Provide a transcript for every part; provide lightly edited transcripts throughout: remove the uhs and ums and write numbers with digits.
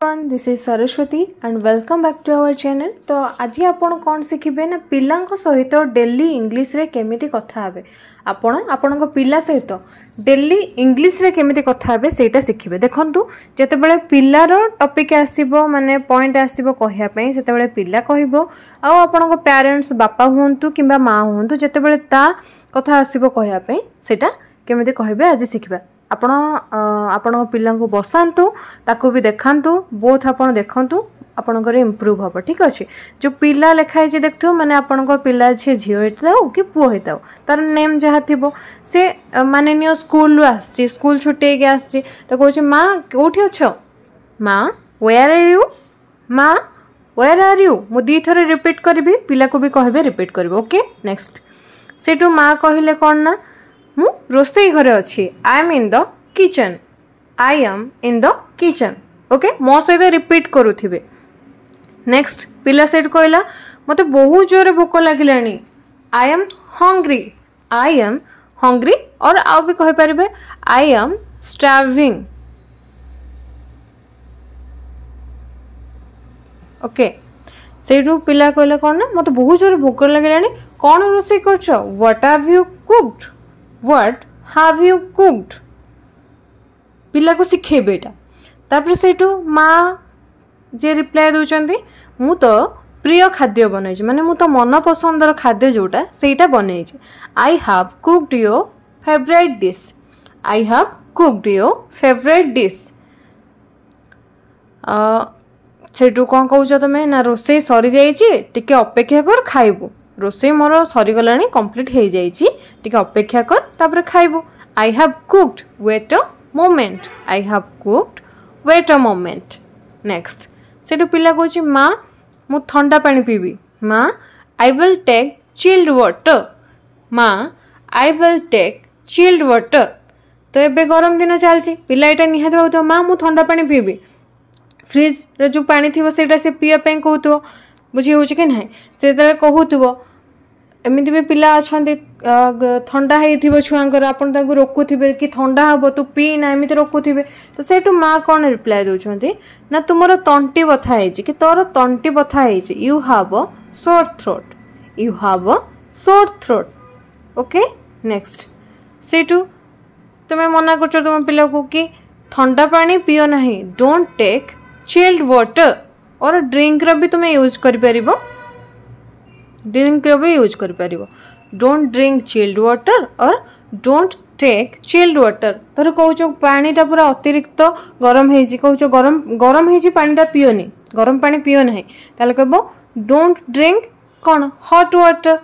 This is Saraswati and welcome back to our channel. तो आज आपण कौन शिखिबे ना पिलांक सहित डेली इंग्लिश रे केमिति कथा हेबे आपण पिला सहित डेली इंग्लिश रे केमिति कथा हेबे सेटा शिखिबे। देखंतु जते बेले पिलार टॉपिक आसीबो माने पॉइंट आसीबो कहिया पई सेते बेले पिला कहिबो आ आपण पेरेंट्स बापा हुंतु किबा मां हुंतु जते बेले ता कथा आसीबो कहिया पई सेटा केमिति कहिबे आज शिखिबा। आपण पिला को बसातु ताकू भी देखातु बोथ आपण देखंतु आपणकर इम्प्रूव हम। ठीक अच्छे जो पिला लिखाई देखो माने आपण पिला झी झील होता कि पुओ होता तार नेम जहाँ थी से माने नियो स्कूल आसी स्कूल छुट्टी आसी तो कहे माँ कौटी अच्छ माँ वेयर आर यू माँ वेयर आर यू मु दी थर रिपीट करी पिला को भी कहे रिपीट कर। ओके नेक्स्ट से माँ कहले कौन ना मु रोसई घरे अच्छी I am in the kitchen I am in the kitchen. Okay मो सहित रिपीट करुथिबे। नेक्स्ट पिला सेट कहला मते बहुत जोर भोक लागिलानी आई एम हंग्री और आ भी कहि परिबे आई एम स्टार्विंग। ओके सेठू पिला कहला कौन ना मते बहुत जोर भोक लागिलानी कौन रोसई करछ what have you cooked what have you cooked पिला को शिखेबे एटा। तापर सेठू माँ जे रिप्लाई दउचंती मु तो प्रिय खाद्य बनैछि माने मु तो मन पसंदर खाद्य जोटा सेटा बनैछि I have cooked your favourite dish I have cooked your favourite dish. सेठू कौन कहउछ तमे ना रोसई सरी जाइछि टिके अपेक्षा कर खाइबू रोसई मोर सरी गलानी कंप्लीट हे जाइछि टिके अपेक्षा कर तापर खाइबू I have cooked wait a moment I have cooked wait a moment. Next सेठू पिला कहउछि माँ मु ठंडा पानी पीबी माँ I will take chilled water माँ I will take chilled water. तो एबे गरम दिन चलछि पिला एटा निहात भाबुथो माँ मु ठंडा पानी पीबी फ्रिज रे जो पानी थिबो सेटा से पिया पे कहउथो बुझी होछि कि नाही से कहूथो एमती भी पिला अच्छा ठंडा हो छुआंकर आपन ताको रोकुथिबे कि ठंडा हम तू पी ना एमती रोकुथिबे तो सेठू माँ कौन रिप्लाई दउछंती ना तुमर तंटी बथा है कि तोर तंटी बथा है you have a sore throat you have a sore throat. Okay next Sethu तुम्हें मना कर तुम पिला को कि ठंडा पानी पियो नहीं डोंट टेक चिल्ड वाटर और ड्रिंक रो भी तुम्हें यूज कर परिबो ड्रिंक रो भी यूज कर परिबो डोंट ड्रिंक चिल्ड वाटर और डोंट टेक चिल्ड वाटर। तोर कहूचो पानीटा पूरा अतिरिक्त गरम हेजी कहूचो गरम गरम हेजी पानीटा पियोनी गरम पानी पियो नहीं ताले कहबो डोंट ड्रिंक कौन हॉट वाटर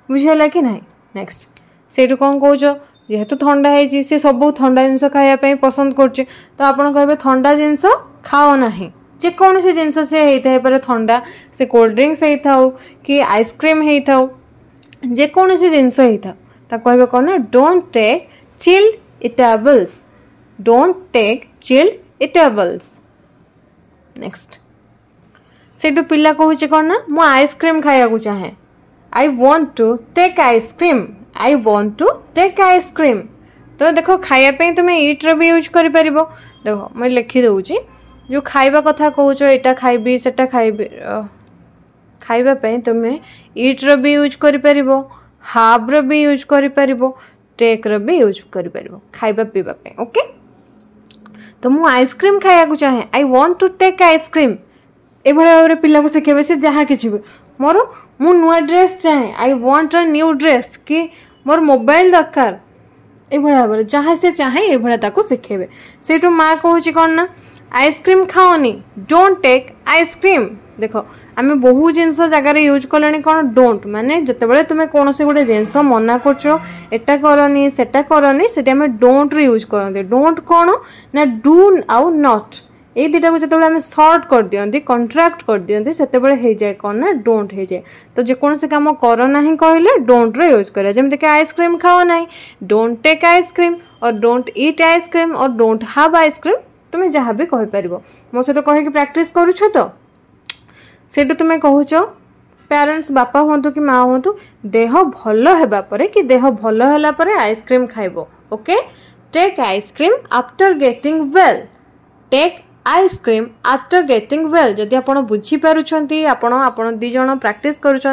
बुझेला कि नहीं। नेक्स्ट सेठू कौन कहूचो जेहेतु ठंडा हेजी से सब ठंडा जिनस खाया पे पसंद करछे तो आपण कहबे ठंडा जिनस खाओ नहीं जेकोसी जिनस से होता है ठंडा से कोल्ड ड्रिंक्स होता कि आइसक्रीम होता जेकोसी जिनस होता कहे कौन ना don't take chilled eatables don't take chilled eatables. Next सेठू पिला कहूँ कौन ना मु आइसक्रीम खाया चाहे I want to take ice cream I want to take ice cream. तो देखो खायापी तुम्हें इट रो भी यूज कर पारिबो। देखो मैं लिखी दउची जो खाइबा कथा कहूच एटा खाइबी सेटा खाइबी खाइबा पे तुम्हें इट रो भी यूज कर पारिबो हाव रो भी यूज कर पारिबो टेक रो भी यूज कर पारिबो खाइबा पीबा पे। ओके तो मु आइसक्रीम खाया को चाहे I want to take ice cream ए भाव पिला को शिखेबे से जहाँ किछि मोर मु नुआ ड्रेस चाहे I want a new dress कि मोर मोबाइल दरकार ए भाव जहाँ से चाहे ए भाया ताको शिखेबे। सेठू माँ कहूँ कौन ना आइसक्रीम खाओनी डोंट टेक आइसक्रीम। देखो आम बहु जिनस जगार यूज कले कौन डोंट माने जिते तुम्हें कौन से गोटे जिनस मना करटा करनी सेटा करनी से डोंट रे यूज करते डोंट कौन ना डू आउ नॉट ये दुटा को जो आम सर्ट कर दियंती कंट्राक्ट कर दियंती से जाए कौन ना डोंट हो जाए। तो जेकोसी काम कर ना कहले डोंट रे यूज कर जमीक आइसक्रीम खाओ ना डोंट टेक आइसक्रीम और डोंट ईट आइसक्रीम और डोंट हैव आइसक्रीम तुम्हें जहाँ भी कहीपर मो सहित कहीकि प्रैक्टिस करुछ तो सेठू तुम्हें कहूच पेरेंट्स बापा हूँ कि माँ हूँ देह भल होगा कि देह भल है आइसक्रीम खाइबो। Okay take ice cream after getting well take ice cream after getting well. जदि आप बुझीपारुंट आपण दी जन प्रैक्टिस करुँच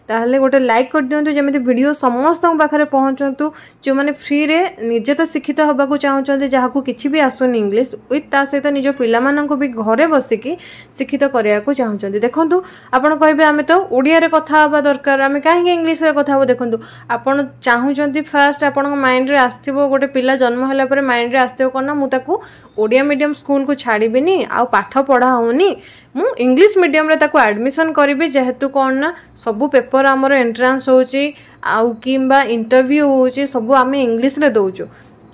ताहले गोटे लाइक कर दिंतु जमी वीडियो समस्त पाखे पहुँचतु जो मैंने फ्री रे निजे तो शिक्षित होगा चाहते जहाँ को किसी भी आसुनी इंग्लिश विथ ता सहित निज पिला भी घरे बसिकी शिक्षित करने को चाहते। देखो आपड़ कहे आम तो ओडिया कथा हवा दरकार आम कहीं इंग्लिश कथा देखो आपड़ चाहते फास्ट आपण माइंड रे आसो गोटे पिला जन्म है माइंड रे आसो कौन ना मुझे ओडिया मीडियम स्कूल को छाड़बी आ पाठ पढ़ा होनी मु इंग्लिश मीडियम रे ताको एडमिशन करी जेहेतु कौन ना सबू पेपर आमर एंट्रांस होची आउ किंबा इंटरव्यू होची सबू आम इंग्लिश रे दौचु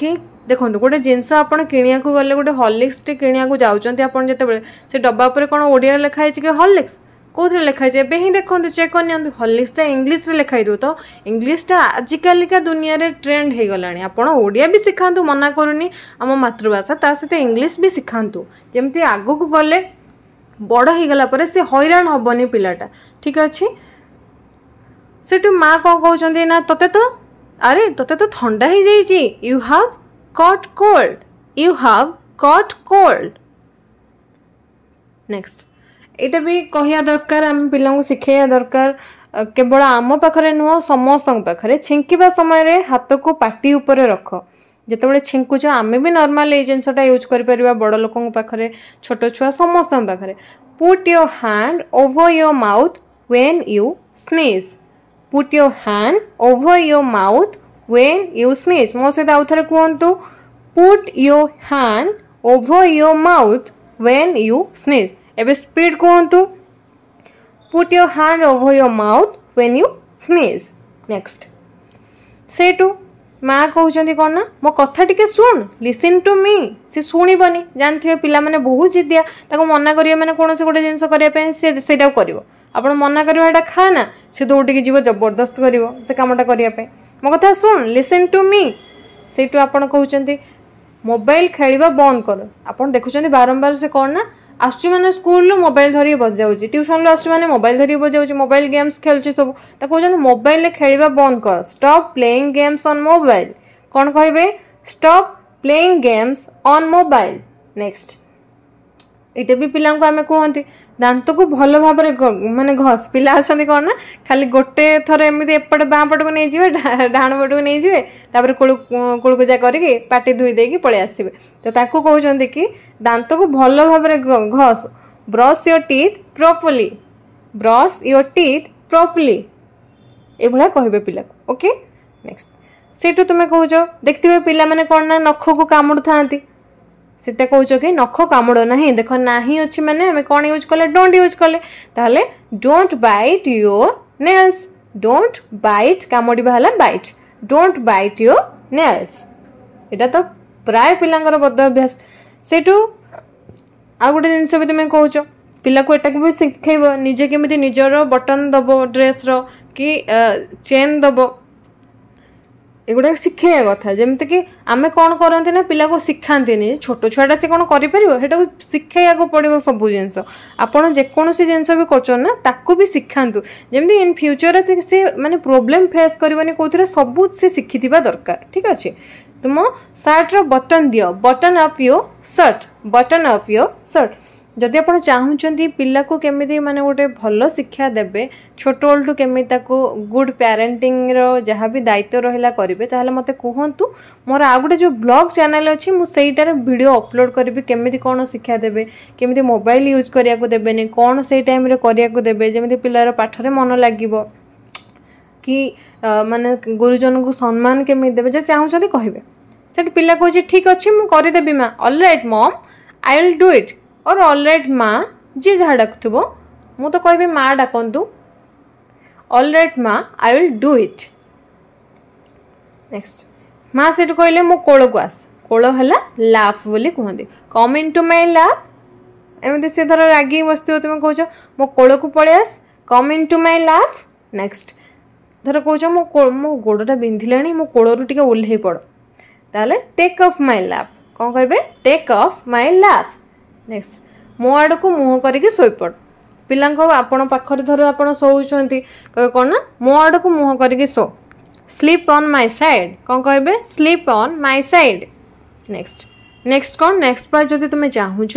कि देखो गोटे जिनस आप किणिया गले गोटे हॉर्लिक्स टे किणिया जाऊँच आप से डब्बा पर कौन ओडिया लिखाई कि हॉर्लिक्स कौन लिखाई एवं ही देखो चेक कर हॉर्लिक्सटा इंग्लिश रे लिखाई दो तो इंग्लिशटा आजिकालिका दुनिया रे ट्रेंड हो गलानी आपण ओडिया भी शिखातु मना करूनी आम मातृभाषा ता सहित इंग्लिश भी शिखातु जमती आगो को गले बड़ हो गला पर से हैरान हबनी पिलाटा ठीक अच्छे से माँ कौन कहते ना तोते तो अरे तोते तो ठंडा ही जाइए you have caught cold you have caught cold next ये भी कहया दरकार आम पिला शिखेया दरकार केवल आम पाखरे नुह समस्त पाखरे छिंकिबा समय रे हाथ को पाटी ऊपर रख जिते छिंकुच आम भी नॉर्मल ये जिनसा यूज कर बड़ लोक पाखरे छोट छुआ समस्त पाखरे put your hand over your mouth when you sneeze put your hand over your mouth when you sneeze मो सहित आउ थे कहतु put your hand over your mouth when you sneeze एबे स्पीड कहतु put your hand over your mouth when you sneeze next सेटू माँ कहते कौन ना मो कथा टिके शुण लिसन टू मी सी शुणबनी जानते पिला माने बहुत जिदिया ताको मना करिए माने कौन से गोटे जिनस करने से कर आप मना करवा खा ना सी दौड़िकी जीव जबरदस्त कर से कमटा करने मो कथा शुण लिसन टू मी सेटू आपड़ कहते मोबाइल खेलवा बंद कर आप देखुं बारंबार से कौन ना आसुची मैंने स्कूल मोबाइल धरिक बजाऊँ ट्यूशन आसुची मैंने मोबाइल धरिक बजाऊँ मोबाइल गेम्स खेलुची सब कहते मोबाइल खेलवा बंद कर stop playing games on mobile कौन कहे stop playing games on mobile next ये भी पिला आम कहते दांत को भल भाव माने घस पिला अच्छा कौन ना खाली गोटे थर एमती एपटे बाँ पट को नहीं जाए डाण पट को नहीं जाए कुड़कुजा करके पाटी धोई देकी पलि आसवे तो ताकू कहते कि दांत को भल भाव घस brush your teeth properly brush your teeth properly ये कहे पिला ओके नेक्स्ट सेठू तुम्हें कह देखते पिला माने कौन ना नख को कामुड़ था सीता कौच कि नख कामुड़ ना देख ना अच्छी मैंने आम कौन यूज कले डोंट यूज कले ताहले don't bite your nails don't bite कामुड़ा है bite don't bite your nails यहाँ तो प्राय पिलांकर बद अभ्यास सेठू आ गोटे जिनस भी तुम्हें कौच पिला को एटाक भी शिखेब निजे केमी निजर बटन दब ड्रेस रो कि चेन दब एगुड़ा शिखेगा कथा जमती कि आम कौन करते ना पिला को शिखाती छोट छुआटा से कौन कर शिखेगा पड़ो सब जिनस आपड़ जेकोसी जिनस भी कर भी शिखातु जमी इन फ्यूचर से माने प्रोब्लेम फेस करनी कौन सब से शिखि दरकार ठीक अच्छे तुम सर्ट रो बटन दियो button of your shirt button of your shirt जदि आप चाहते पिला को केमी माने गोटे भल शिक्षा देवे छोट बेलू केमी गुड पेरेंटिंग रो जहाँ भी दायित्व रहा करेंगे ताहले मते कहतु मोर आ गोटे जो ब्लॉग चैनल अच्छी मुझे वीडियो अपलोड करी केमी कौन शिक्षा देवे केमी मोबाइल यूज करने को देवेनि कौन से टाइम रे करने को देवे जमी पिलार पाठरे मन लगे कि माने गुरुजन को सम्मान केमी देवे जो चाहते कहे से पिला कहे ठीक अच्छे मुझे माँ alright mom I will do it और ऑलराइट माँ जी जहाँ डाकुव मु तो कह माँ डाकतु ऑलराइट माँ I will do it next माँ से कहले मो कोल को आस कोल है लाफ बोली कहते कम इन टू माई लाफ एमती से धर रागी बसो तुम कह मो कोल को पलि आस कम इन टू माई लाफ नेक्स्ट धर कह मो गोड़टा बिंधिला मो कोलू टे ओह्ल पड़ ताले टेक ऑफ माई लाफ कौन कहे take off my laugh next मो आड़ को मुह करके शोपड़ पिला आपण पाखरे धर आप शोचती कहे कौन ना मो आड़ को मुह करके show sleep on my side कौन कहे sleep on my side next next कौन नेक्स्ट पार्ट जदि तुम चाहूच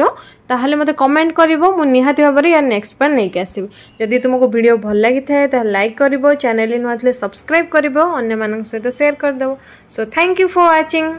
ताहले मते कमेंट करिवो मु निहाती भाबरे या नेक्स्ट पार्ट नै के आसीबो जदि तुमको वीडियो भल लागि थाए त लाइक करिवो चैनल इन वाथले सब्सक्राइब करिवो अन्य मानन सहित शेयर कर देबो so thank you for watching.